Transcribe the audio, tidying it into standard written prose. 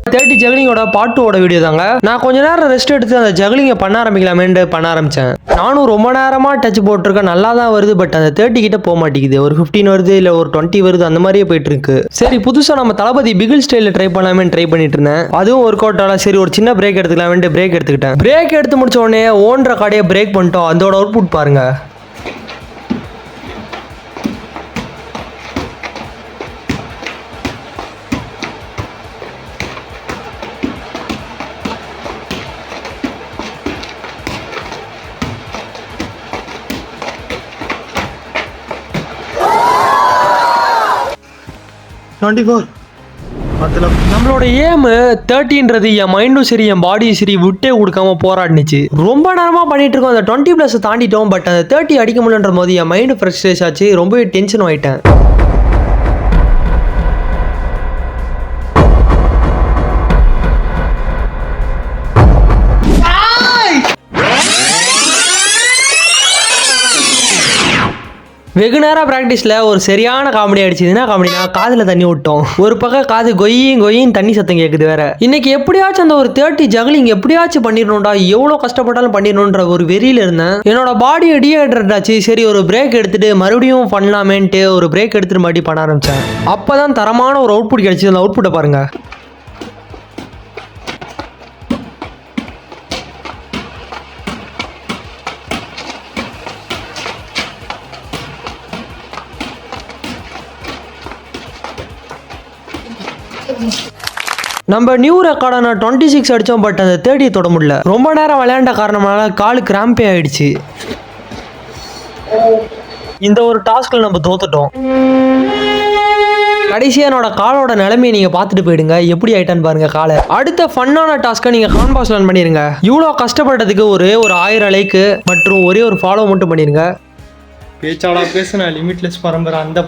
30 ஜக்லிங்கோட part 2 video தாங்க. நான் கொஞ்ச நேரம் ரெஸ்ட் எடுத்து அந்த ஜக்லிங்கை பண்ண ஆரம்பிக்கலாமேன்னு பண்ண ஆரம்பிச்சேன். நானும் ரொம்ப நேரமா டச் போட்டிருக்கேன், நல்லா தான் வருது. பட் அந்த 30 கிட்ட போக மாட்டேங்குது. ஒரு 15 வருது, இல்ல ஒரு 20 வருது, அந்த மாதிரியே போயிட்டு இருக்கு. சரி, புதுசா நம்ம தளபதி பிகில் ஸ்டைல ட்ரை பண்ணலாமேன்னு ட்ரை பண்ணிட்டு இருந்தேன். அதுவும் ஒர்க் அவுட் ஆகல. சரி, ஒரு சின்ன பிரேக் எடுத்துக்கலாமேன்னு பிரேக் எடுத்துக்கிட்டேன். பிரேக் எடுத்து முடிச்ச உடனே ஓன்ற கடையை பிரேக் பண்ணிட்டோம். அதோட அவுட்புட் பாருங்க. நம்மளோட ஏம் 30ன்றது என் மைண்டும் சரி என் பாடியும் சரி விட்டே கொடுக்காம போராடினுச்சு. ரொம்ப நேரமா பண்ணிட்டு இருக்கோம். அந்த 20+ தாண்டிட்டோம். பட் அந்த 30 அடிக்க முடியலன்ற போது என் மைண்ட் ஃப்ரஸ்ட்ரேட் ஆச்சு. ரொம்பவே டென்ஷன் ஆயிட்டேன். வெகு நேரம் பிராக்டிஸ்ல ஒரு சரியான காமெடி அடிச்சதுன்னா காமெடினா காதுல தண்ணி விட்டோம். ஒரு பக்கம் காது கொய்யும் தண்ணி சத்தம் கேக்குது வேற. இன்னைக்கு எப்படியாச்சும் அந்த ஒரு 30 ஜக்லிங் எப்படியாச்சும் பண்ணிடணும்டா, எவ்வளவு கஷ்டப்பட்டாலும் பண்ணிடணும்ன்ற ஒரு வெறியில இருந்தேன். என்னோட பாடி டீஹைட்ரேட் ஆச்சு. சரி, ஒரு பிரேக் எடுத்துட்டு மறுபடியும் பண்ணலாமேன்ட்டு ஒரு பிரேக் எடுத்துட்டு மறுபடியும் பண்ண ஆரம்பிச்சேன். அப்பதான் தரமான ஒரு அவுட்புட் கிடைச்சது. அந்த அவுட்புட்டை பாருங்க. நம்ம நியூ ரெக்கார்டான 26 அடித்தோம். பட் அந்த 30 தொட முடியல. ரொம்ப நேரம் விளையாண்ட காரணமால காலு கிராம்பே ஆயிடுச்சு. இந்த ஒரு டாஸ்க்ல நம்ம தோத்துட்டோம். கடைசியா என்னோட காலோட நிலைமையை நீங்க பார்த்துட்டு போயிடுங்க. எப்படி ஆயிட்டான்னு பாருங்க காலை. அடுத்த ஃபன்னான டாஸ்க்கை நீங்க கான்பாஸ் லேர்ன் பண்ணிருங்க. இவ்வளோ கஷ்டப்பட்டதுக்கு ஒரு 1000 லைக் மற்றும் ஒரே ஒரு ஃபாலோ மட்டும் பண்ணிருங்க. பேச்சாளா பேசுன லிமிட்லெஸ் பரம்பரை அந்த